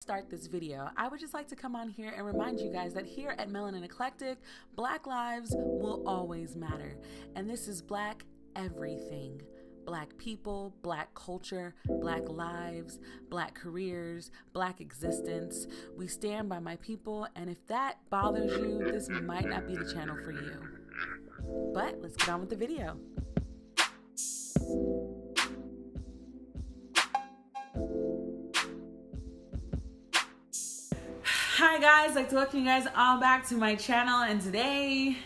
Start this video, I would just like to come on here and remind you guys that here at Melanin Eclectic, Black lives will always matter. And this is Black everything. Black people, Black culture, Black lives, Black careers, Black existence. We stand by my people, and if that bothers you, this might not be the channel for you. But let's get on with the video. Hi guys, I'd like to welcome you guys all back to my channel, and today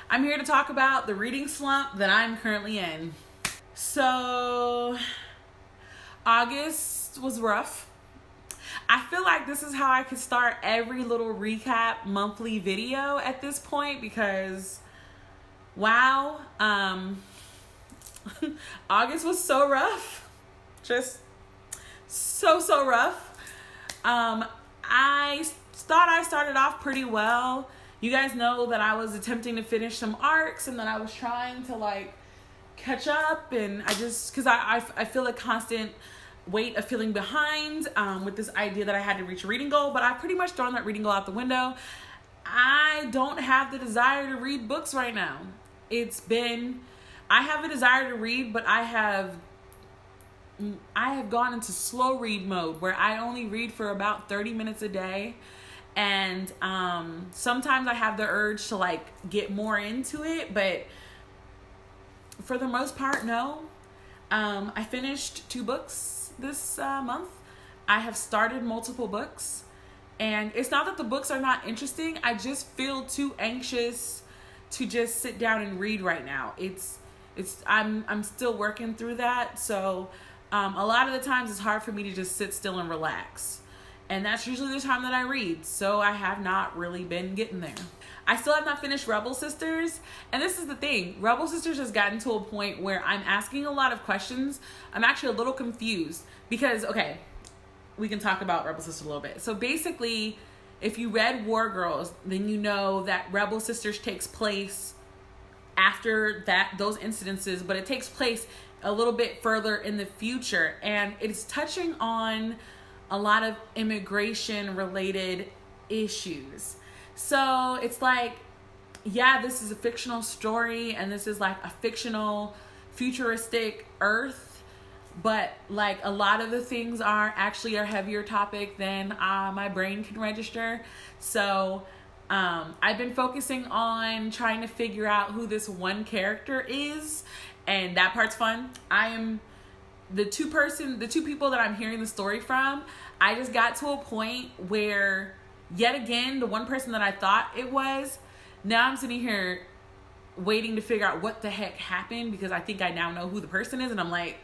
I'm here to talk about the reading slump that I'm currently in. So August was rough. I feel like this is how I could start every little recap monthly video at this point because wow, August was so rough. Just so rough. I thought I started off pretty well. You guys know that I was attempting to finish some arcs and that I was trying to like catch up, and because I feel a constant weight of feeling behind with this idea that I had to reach a reading goal, but I've pretty much thrown that reading goal out the window. I don't have the desire to read books right now. I have a desire to read, but I have gone into slow read mode where I only read for about 30 minutes a day. And sometimes I have the urge to like get more into it, but for the most part, no. I finished 2 books this month. I have started multiple books, and it's not that the books are not interesting. I just feel too anxious to just sit down and read right now. I'm still working through that. So a lot of the times it's hard for me to just sit still and relax. And that's usually the time that I read. So I have not really been getting there. I still have not finished Rebel Sisters. And this is the thing. Rebel Sisters has gotten to a point where I'm asking a lot of questions. I'm actually a little confused because, okay, we can talk about Rebel Sisters a little bit. So basically, if you read War Girls, then you know that Rebel Sisters takes place after those incidences, but it takes place a little bit further in the future, and it's touching on a lot of immigration related issues. So it's like, yeah, this is a fictional story and this is like a fictional futuristic Earth, but like a lot of the things are actually a heavier topic than my brain can register. So I've been focusing on trying to figure out who this one character is, and that part's fun. I am the two people that I'm hearing the story from. I just got to a point where, yet again, the one person that I thought it was, now I'm sitting here waiting to figure out what the heck happened, because I think I now know who the person is, and I'm like,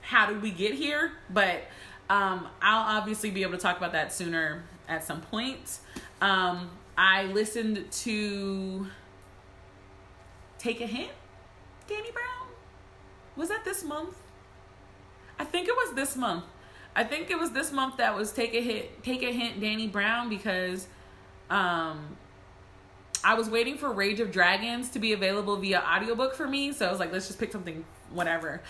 how did we get here? But I'll obviously be able to talk about that sooner at some point. I listened to Take a Hint, Danny Brown. Was that this month? I think it was this month. I think it was this month that was Take a Hint, Danny Brown, because I was waiting for Rage of Dragons to be available via audiobook for me. So I was like, let's just pick something, whatever.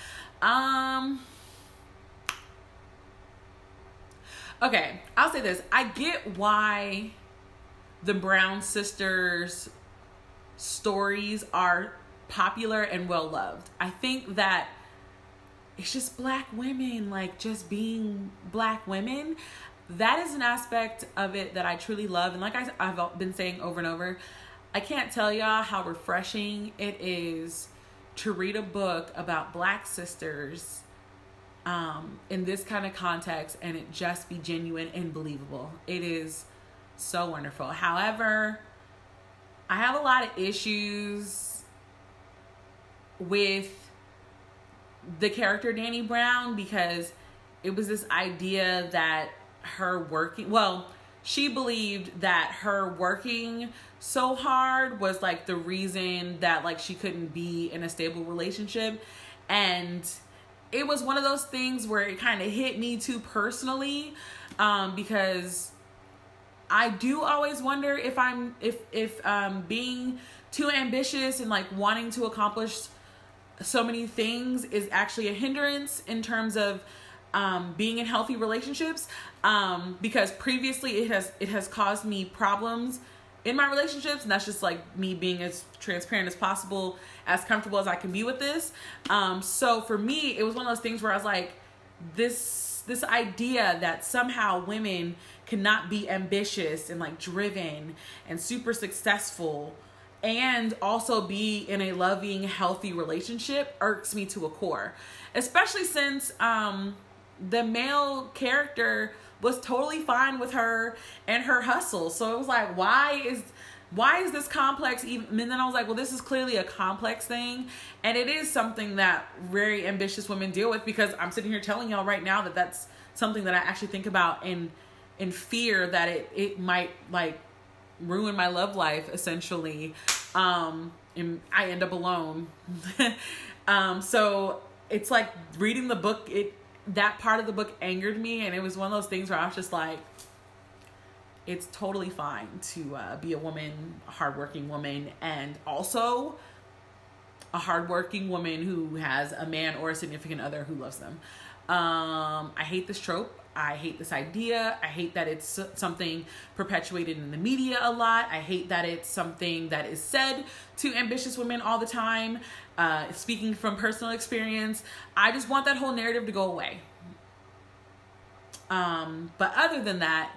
Okay, I'll say this. I get why the Brown sisters stories are popular and well loved. I think that it's just Black women, like just being Black women. That is an aspect of it that I truly love. And like I've been saying over and over, I can't tell y'all how refreshing it is to read a book about Black sisters in this kind of context and it just be genuine and believable. It is so wonderful. However, I have a lot of issues with the character Danny Brown, because it was this idea that she believed that her working so hard was like the reason that like she couldn't be in a stable relationship. And it was one of those things where it kind of hit me too personally, because I do always wonder if being too ambitious and like wanting to accomplish so many things is actually a hindrance in terms of being in healthy relationships, because previously it has caused me problems in my relationships, and that's just like me being as transparent as possible, as comfortable as I can be with this. So for me, it was one of those things where I was like, this idea that somehow women cannot be ambitious and like driven and super successful and also be in a loving, healthy relationship irks me to a core, especially since the male character was totally fine with her and her hustle. So it was like, why is this complex even? And then I was like, well, this is clearly a complex thing, and it is something that very ambitious women deal with, because I'm sitting here telling y'all right now that that's something that I actually think about in fear that it might like ruin my love life, essentially, and I end up alone. So it's like reading the book, that part of the book angered me, and it was one of those things where I was just like, it's totally fine to be a woman, a hardworking woman, and also a hardworking woman who has a man or a significant other who loves them. I hate this trope. I hate this idea. I hate that it's something perpetuated in the media a lot. I hate that it's something that is said to ambitious women all the time. Speaking from personal experience, I just want that whole narrative to go away. But other than that,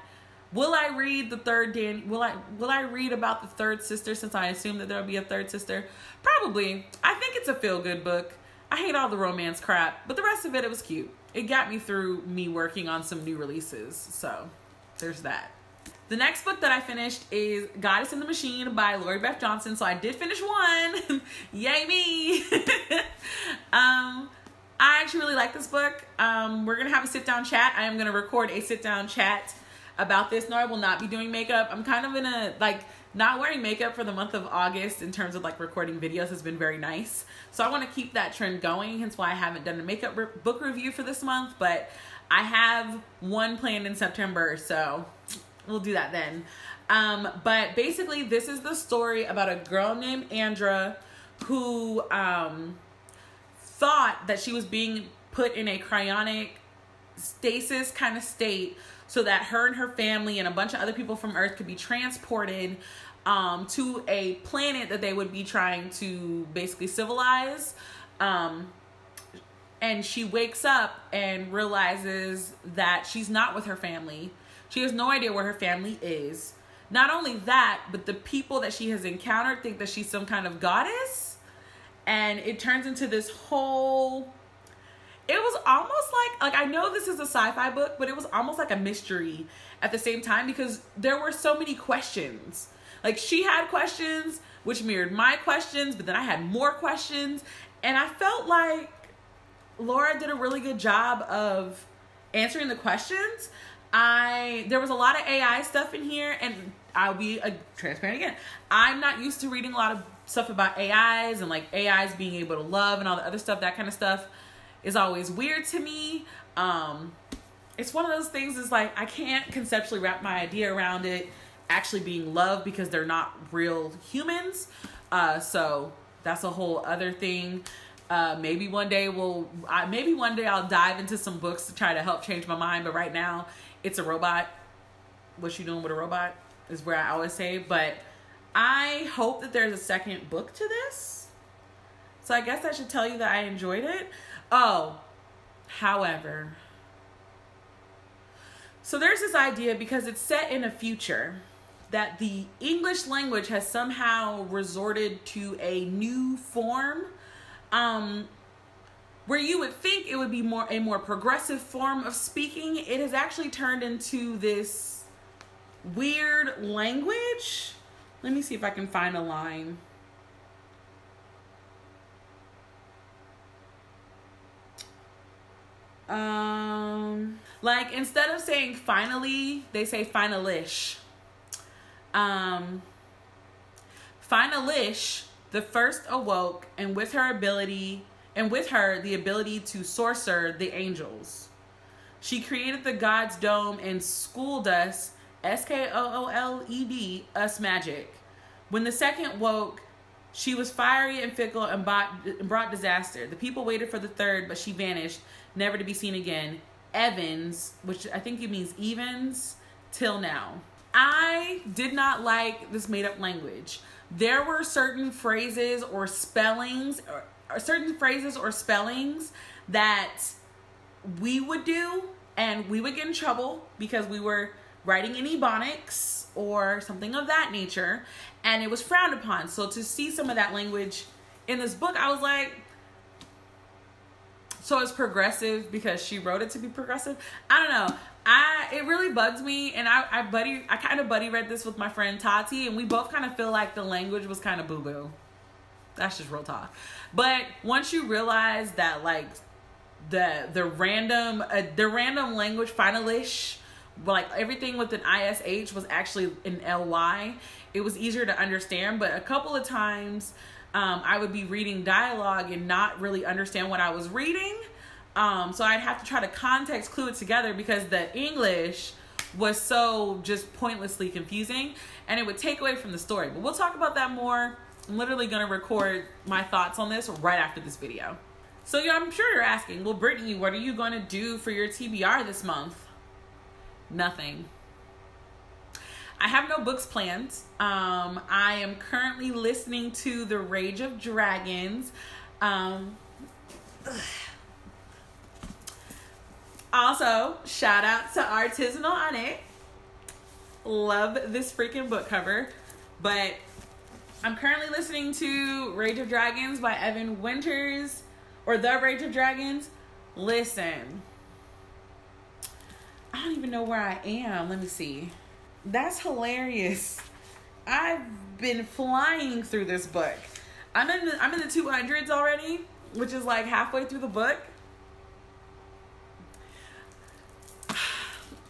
will I read the third will I read about the third sister, since I assume that there'll be a third sister? Probably. I think it's a feel-good book. I hate all the romance crap, but the rest of it was cute. It got me through me working on some new releases. So there's that. The next book that I finished is Goddess in the Machine by Lori Beth Johnson. So I did finish one. Yay me. I actually really like this book. We're going to have a sit-down chat. I am going to record a sit-down chat about this. No, I will not be doing makeup. I'm kind of in a, like, not wearing makeup for the month of August in terms of like recording videos has been very nice. So I want to keep that trend going, hence why I haven't done a makeup book review for this month, but I have one planned in September, so we'll do that then. But basically this is the story about a girl named Andra who thought that she was being put in a cryonic stasis kind of state so that her and her family and a bunch of other people from Earth could be transported to a planet that they would be trying to basically civilize. And she wakes up and realizes that she's not with her family. She has no idea where her family is. Not only that, but the people that she has encountered think that she's some kind of goddess. And it turns into this whole... It was almost like I know this is a sci-fi book, but it was almost like a mystery at the same time, because there were so many questions. Like, she had questions, which mirrored my questions, but then I had more questions. And I felt like Laura did a really good job of answering the questions. There was a lot of AI stuff in here, and I'll be transparent again. I'm not used to reading a lot of stuff about AIs and like AIs being able to love and all the other stuff. That kind of stuff is always weird to me. It's one of those things, is like, I can't conceptually wrap my idea around it actually being love, because they're not real humans. So that's a whole other thing. Maybe one day I'll dive into some books to try to help change my mind. But right now it's a robot. What you doing with a robot is where I always say, but I hope that there's a second book to this. So I guess I should tell you that I enjoyed it. Oh, however, so there's this idea, because it's set in a future, that the English language has somehow resorted to a new form, where you would think it would be a more progressive form of speaking. It has actually turned into this weird language. Let me see if I can find a line. Like, instead of saying finally, they say finalish. Finalish, the first awoke, and with her the ability to sorcerer the angels. She created the God's dome and schooled us, SKOOLED, us magic. When the second woke, she was fiery and fickle and brought disaster. The people waited for the third, but she vanished, never to be seen again. Evans, which I think it means evens, till now. I did not like this made up language. There were certain phrases or spellings that we would do, and we would get in trouble because we were writing in Ebonics or something of that nature, and it was frowned upon. So to see some of that language in this book, I was like, so it's progressive because she wrote it to be progressive. I don't know. It really bugs me, and I kind of buddy read this with my friend Tati, and we both kind of feel like the language was kind of boo-boo. That's just real talk. But once you realize that, like, the random language finalish, like everything with an ISH was actually an LY, it was easier to understand. But a couple of times I would be reading dialogue and not really understand what I was reading. So I'd have to try to context clue it together because the English was so just pointlessly confusing, and it would take away from the story. But we'll talk about that more. I'm literally going to record my thoughts on this right after this video. So yeah, I'm sure you're asking, well, Brittany, what are you going to do for your TBR this month? Nothing. I have no books planned. I am currently listening to The Rage of Dragons. Also, shout out to Artisanal on it. Love this freaking book cover. But I'm currently listening to Rage of Dragons by Evan Winters, or The Rage of Dragons. Listen, I don't even know where I am. Let me see. That's hilarious. I've been flying through this book. I'm in the 200s already, which is like halfway through the book.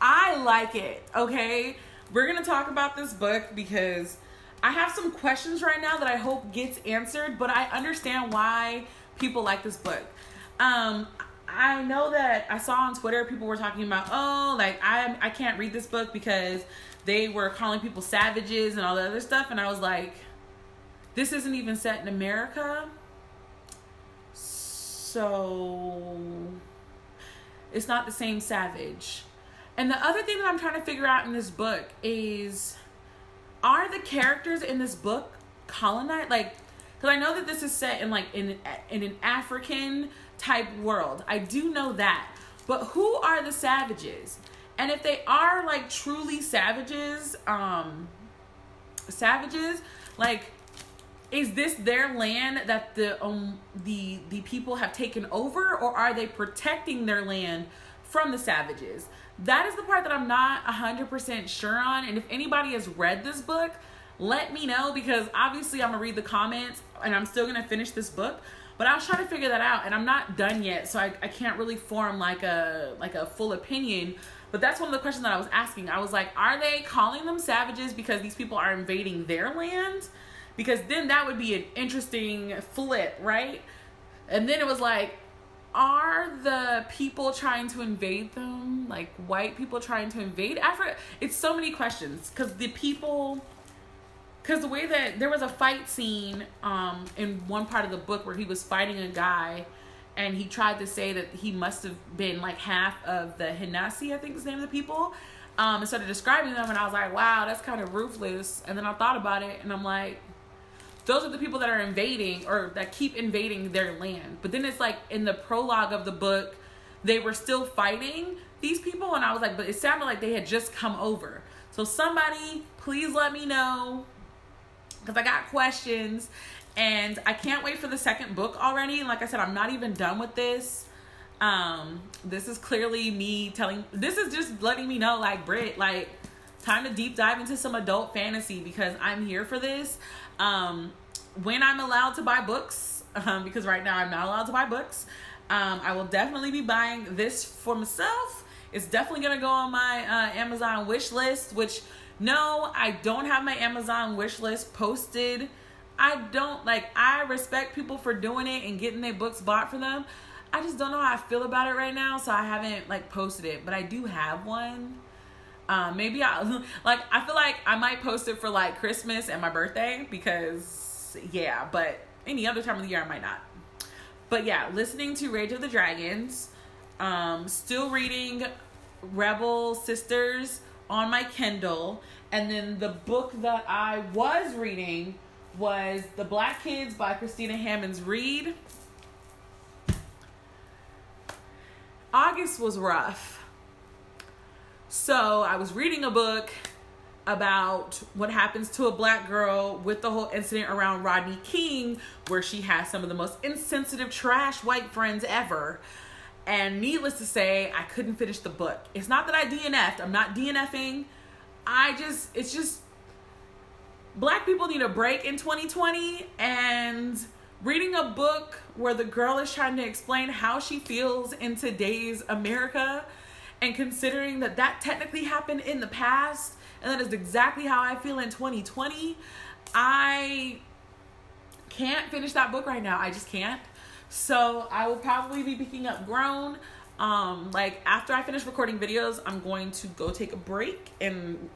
I like it, okay? We're going to talk about this book because I have some questions right now that I hope gets answered, but I understand why people like this book. I know that I saw on Twitter people were talking about, oh, like I can't read this book because they were calling people savages and all the other stuff, and I was like, this isn't even set in America, so it's not the same savage. And the other thing that I'm trying to figure out in this book is, are the characters in this book colonized? Like, because I know that this is set in like in an African type world. I do know that. But who are the savages? And if they are like truly savages, like, is this their land that the people have taken over, or are they protecting their land from the savages? That is the part that I'm not 100% sure on. And if anybody has read this book, let me know, because obviously I'm gonna read the comments and I'm still gonna finish this book, but I was trying to figure that out, and I'm not done yet, so I can't really form like a full opinion. But that's one of the questions that I was asking. I was like, are they calling them savages because these people are invading their land? Because then that would be an interesting flip, right? And then it was like, are the people trying to invade them, like white people trying to invade Africa? It's so many questions, because the way that there was a fight scene in one part of the book where he was fighting a guy, and he tried to say that he must have been like half of the Hinasi, I think is the name of the people, and started describing them, and I was like, wow, that's kind of ruthless. And then I thought about it, and I'm like, those are the people that are invading, or that keep invading their land. But then it's like in the prologue of the book, they were still fighting these people, and I was like, but it sounded like they had just come over. So somebody, please let me know, because I got questions, and I can't wait for the second book already. And like I said, I'm not even done with this. This is clearly me this is just letting me know, like, Britt, like, time to deep dive into some adult fantasy, because I'm here for this. When I'm allowed to buy books, because right now I'm not allowed to buy books, I will definitely be buying this for myself. It's definitely going to go on my Amazon wish list, which, no, I don't have my Amazon wish list posted. I respect people for doing it and getting their books bought for them. I just don't know how I feel about it right now, so I haven't like posted it, but I do have one. Maybe I feel like I might post it for like Christmas and my birthday, because yeah, but any other time of the year I might not. But yeah, listening to Rage of the Dragons. Still reading Rebel Sisters on my Kindle. And then the book that I was reading was The Black Kids by Christina Hammonds Reed. August was rough. So I was reading a book about what happens to a black girl with the whole incident around Rodney King, where she has some of the most insensitive trash white friends ever. And needless to say, I couldn't finish the book. It's not that I DNF'd. I'm not DNFing. It's just black people need a break in 2020, and reading a book where the girl is trying to explain how she feels in today's America, and considering that that technically happened in the past, and that is exactly how I feel in 2020, I can't finish that book right now. I just can't. So I will probably be picking up Grown. Like after I finish recording videos, I'm going to go take a break and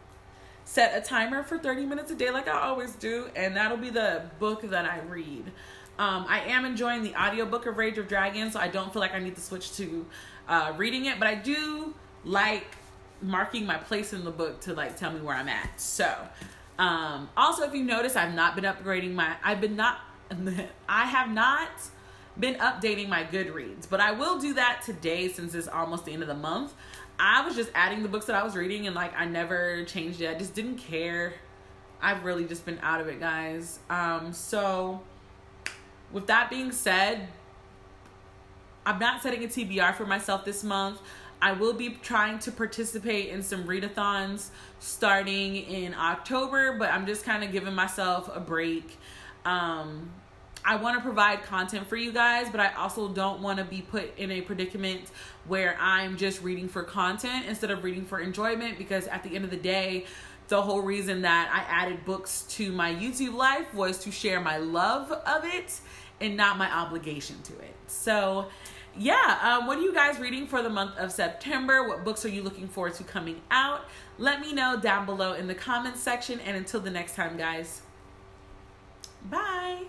set a timer for 30 minutes a day like I always do, and that'll be the book that I read. I am enjoying the audiobook of Rage of Dragons, so I don't feel like I need to switch to reading it, but I do like marking my place in the book to like tell me where I'm at. So also, if you notice, I've not been upgrading my I have not been updating my Goodreads, but I will do that today since it's almost the end of the month. I was just adding the books that I was reading, and like I never changed it. I just didn't care. I've really just been out of it, guys. So with that being said, I'm not setting a TBR for myself this month. I will be trying to participate in some readathons starting in October, but I'm just kind of giving myself a break. I want to provide content for you guys, but I also don't want to be put in a predicament where I'm just reading for content instead of reading for enjoyment, because at the end of the day, the whole reason that I added books to my YouTube life was to share my love of it and not my obligation to it. So yeah, what are you guys reading for the month of September? What books are you looking forward to coming out? Let me know down below in the comments section, and until the next time, guys, bye.